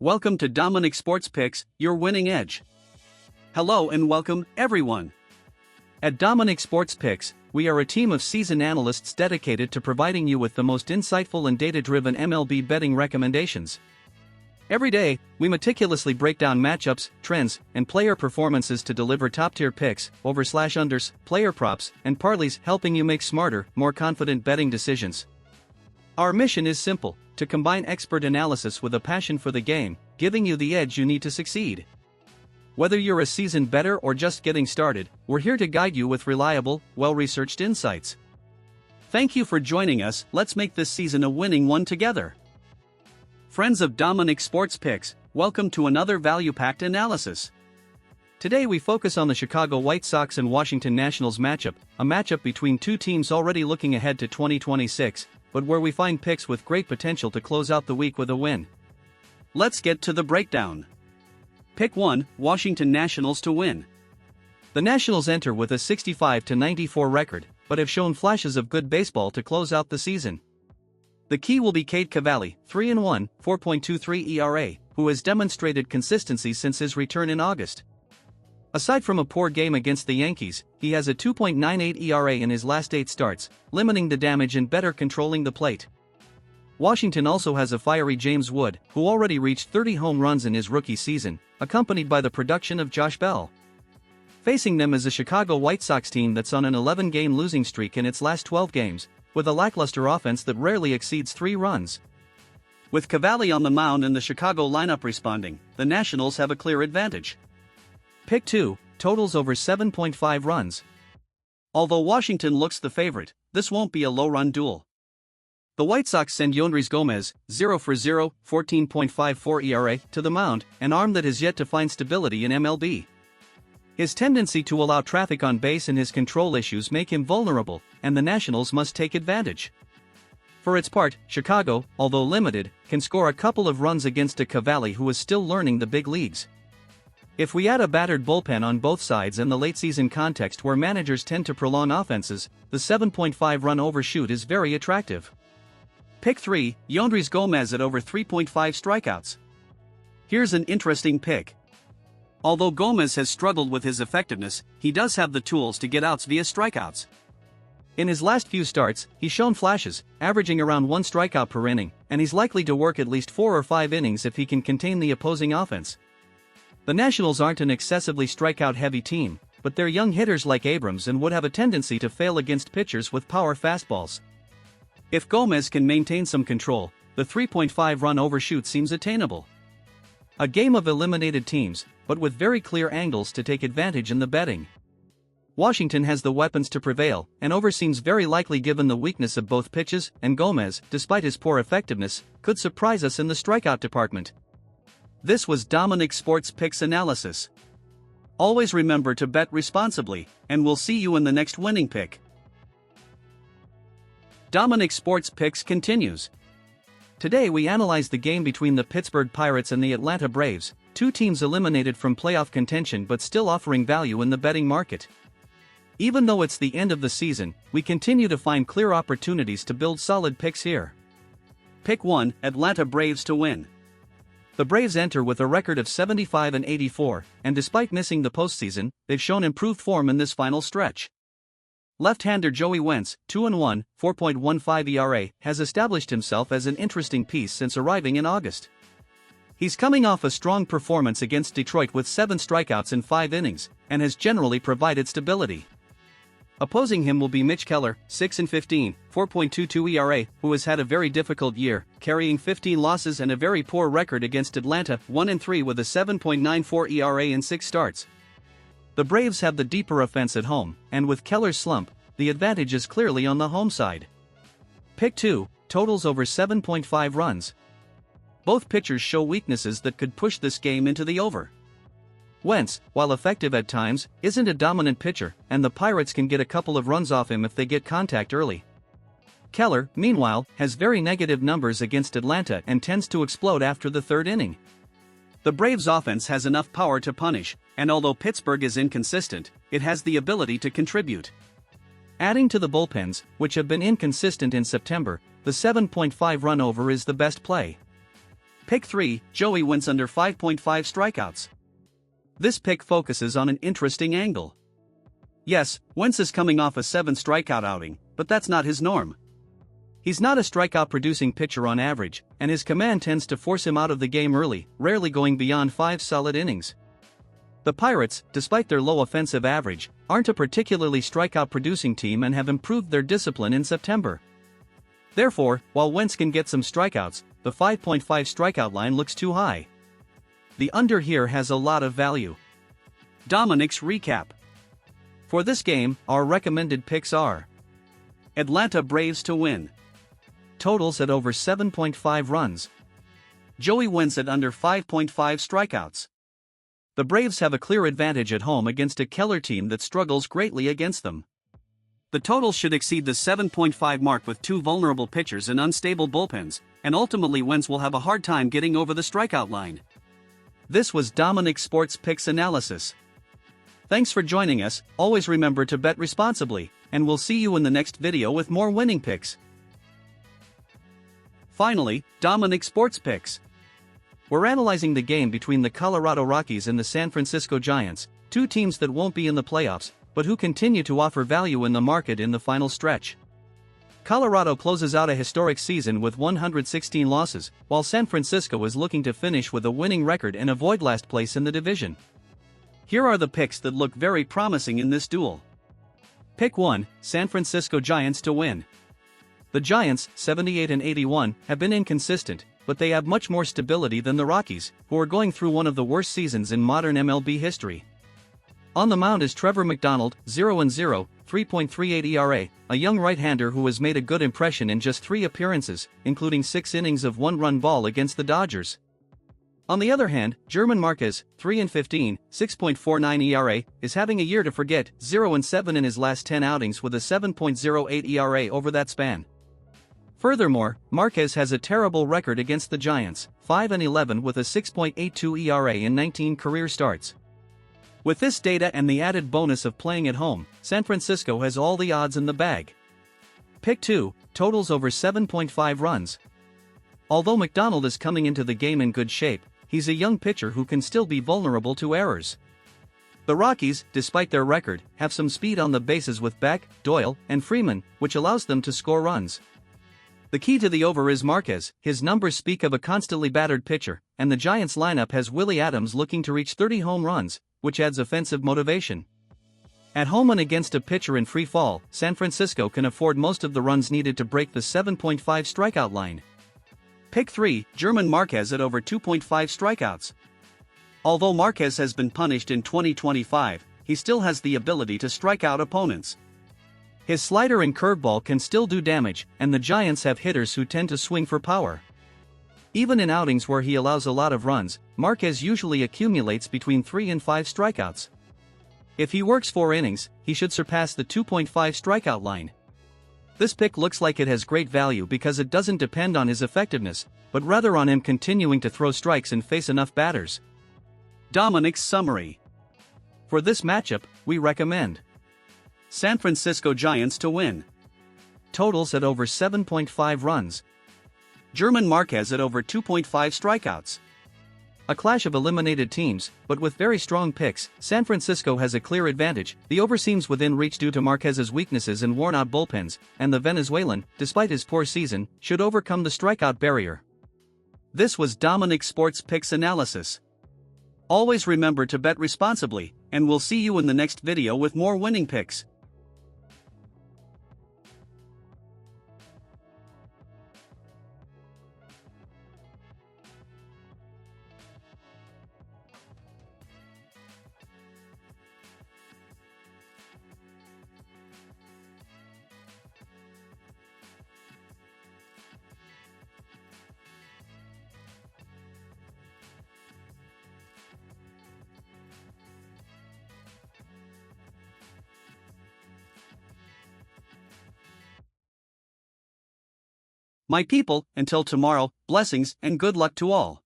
Welcome to Dominic Sports Picks, your winning edge. Hello and welcome, everyone. At Dominic Sports Picks, we are a team of seasoned analysts dedicated to providing you with the most insightful and data-driven MLB betting recommendations. Every day, we meticulously break down matchups, trends, and player performances to deliver top-tier picks, over/unders, player props, and parlays, helping you make smarter, more confident betting decisions. Our mission is simple: to combine expert analysis with a passion for the game, giving you the edge you need to succeed. Whether you're a seasoned bettor or just getting started, we're here to guide you with reliable, well-researched insights. Thank you for joining us. Let's make this season a winning one together. Friends of Dominic Sports Picks, welcome to another value-packed analysis. Today we focus on the Chicago White Sox and Washington Nationals matchup, a matchup between two teams already looking ahead to 2026, but where we find picks with great potential to close out the week with a win. Let's get to the breakdown. Pick 1, Washington Nationals to win. The Nationals enter with a 65-94 record, but have shown flashes of good baseball to close out the season. The key will be Cade Cavalli, 3-1, 4.23 ERA, who has demonstrated consistency since his return in August. Aside from a poor game against the Yankees, he has a 2.98 ERA in his last 8 starts, limiting the damage and better controlling the plate. Washington also has a fiery James Wood, who already reached 30 home runs in his rookie season, accompanied by the production of Josh Bell. Facing them is a Chicago White Sox team that's on an 11-game losing streak in its last 12 games, with a lackluster offense that rarely exceeds 3 runs. With Cavalli on the mound and the Chicago lineup responding, the Nationals have a clear advantage. Pick 2, totals over 7.5 runs. Although Washington looks the favorite, this won't be a low-run duel. The White Sox send Yoendrys Gomez, 0-for-0, 14.54 ERA, to the mound, an arm that has yet to find stability in MLB. His tendency to allow traffic on base and his control issues make him vulnerable, and the Nationals must take advantage. For its part, Chicago, although limited, can score a couple of runs against a Cavalli who is still learning the big leagues. If we add a battered bullpen on both sides and the late-season context where managers tend to prolong offenses, the 7.5-run overshoot is very attractive. Pick 3, Yoendrys Gomez at over 3.5 strikeouts. Here's an interesting pick. Although Gomez has struggled with his effectiveness, he does have the tools to get outs via strikeouts. In his last few starts, he's shown flashes, averaging around 1 strikeout per inning, and he's likely to work at least 4 or 5 innings if he can contain the opposing offense. The Nationals aren't an excessively strikeout-heavy team, but they're young hitters like Abrams and would have a tendency to fail against pitchers with power fastballs. If Gomez can maintain some control, the 3.5-run overshoot seems attainable. A game of eliminated teams, but with very clear angles to take advantage in the betting. Washington has the weapons to prevail, and over seems very likely given the weakness of both pitches, and Gomez, despite his poor effectiveness, could surprise us in the strikeout department. This was Dominic Sports Picks analysis. Always remember to bet responsibly, and we'll see you in the next winning pick. Dominic Sports Picks continues. Today we analyze the game between the Pittsburgh Pirates and the Atlanta Braves, two teams eliminated from playoff contention but still offering value in the betting market. Even though it's the end of the season, we continue to find clear opportunities to build solid picks here. Pick 1, Atlanta Braves to win. The Braves enter with a record of 75-84, and despite missing the postseason, they've shown improved form in this final stretch. Left-hander Joey Wentz, 2-1, 4.15 ERA, has established himself as an interesting piece since arriving in August. He's coming off a strong performance against Detroit with 7 strikeouts in 5 innings, and has generally provided stability. Opposing him will be Mitch Keller, 6-15, 4.22 ERA, who has had a very difficult year, carrying 15 losses and a very poor record against Atlanta, 1-3 with a 7.94 ERA in 6 starts. The Braves have the deeper offense at home, and with Keller's slump, the advantage is clearly on the home side. Pick 2, totals over 7.5 runs. Both pitchers show weaknesses that could push this game into the over. Wentz, while effective at times, isn't a dominant pitcher, and the Pirates can get a couple of runs off him if they get contact early. Keller, meanwhile, has very negative numbers against Atlanta and tends to explode after the 3rd inning. The Braves' offense has enough power to punish, and although Pittsburgh is inconsistent, it has the ability to contribute. Adding to the bullpens, which have been inconsistent in September, the 7.5-run over is the best play. Pick 3, Joey Wentz under 5.5 strikeouts. This pick focuses on an interesting angle. Yes, Wentz is coming off a 7-strikeout outing, but that's not his norm. He's not a strikeout-producing pitcher on average, and his command tends to force him out of the game early, rarely going beyond 5 solid innings. The Pirates, despite their low offensive average, aren't a particularly strikeout-producing team and have improved their discipline in September. Therefore, while Wentz can get some strikeouts, the 5.5 strikeout line looks too high. The under here has a lot of value. Dominic's recap. For this game, our recommended picks are: Atlanta Braves to win. Totals at over 7.5 runs. Joey Wentz at under 5.5 strikeouts. The Braves have a clear advantage at home against a Keller team that struggles greatly against them. The total should exceed the 7.5 mark with 2 vulnerable pitchers and unstable bullpens, and ultimately Wentz will have a hard time getting over the strikeout line. This was Dominic Sports Picks analysis. Thanks for joining us. Always remember to bet responsibly, and we'll see you in the next video with more winning picks. Finally, Dominic Sports Picks. We're analyzing the game between the Colorado Rockies and the San Francisco Giants, 2 teams that won't be in the playoffs, but who continue to offer value in the market in the final stretch. Colorado closes out a historic season with 116 losses, while San Francisco is looking to finish with a winning record and avoid last place in the division. Here are the picks that look very promising in this duel. Pick 1, San Francisco Giants to win. The Giants, 78-81, have been inconsistent, but they have much more stability than the Rockies, who are going through one of the worst seasons in modern MLB history. On the mound is Trevor McDonald, 0-0, 3.38 ERA, a young right-hander who has made a good impression in just 3 appearances, including 6 innings of 1-run ball against the Dodgers. On the other hand, German Marquez, 3-15, 6.49 ERA, is having a year to forget, 0-7 in his last 10 outings with a 7.08 ERA over that span. Furthermore, Marquez has a terrible record against the Giants, 5-11 with a 6.82 ERA in 19 career starts. With this data and the added bonus of playing at home, San Francisco has all the odds in the bag. Pick 2, totals over 7.5 runs. Although McDonald is coming into the game in good shape, he's a young pitcher who can still be vulnerable to errors. The Rockies, despite their record, have some speed on the bases with Beck, Doyle, and Freeman, which allows them to score runs. The key to the over is Marquez. His numbers speak of a constantly battered pitcher, and the Giants lineup has Willie Adams looking to reach 30 home runs, which adds offensive motivation. At home and against a pitcher in free fall, San Francisco can afford most of the runs needed to break the 7.5 strikeout line. Pick 3, German Marquez at over 2.5 strikeouts. Although Marquez has been punished in 2025, he still has the ability to strike out opponents. His slider and curveball can still do damage, and the Giants have hitters who tend to swing for power. Even in outings where he allows a lot of runs, Marquez usually accumulates between 3 and 5 strikeouts. If he works 4 innings, he should surpass the 2.5 strikeout line. This pick looks like it has great value because it doesn't depend on his effectiveness, but rather on him continuing to throw strikes and face enough batters. Dominic's summary. For this matchup, we recommend San Francisco Giants to win. Totals at over 7.5 runs. German Marquez at over 2.5 strikeouts. A clash of eliminated teams, but with very strong picks, San Francisco has a clear advantage. The over seems within reach due to Marquez's weaknesses in worn-out bullpens, and the Venezuelan, despite his poor season, should overcome the strikeout barrier. This was Dominic Sports Picks analysis. Always remember to bet responsibly, and we'll see you in the next video with more winning picks. My people, until tomorrow, blessings and good luck to all.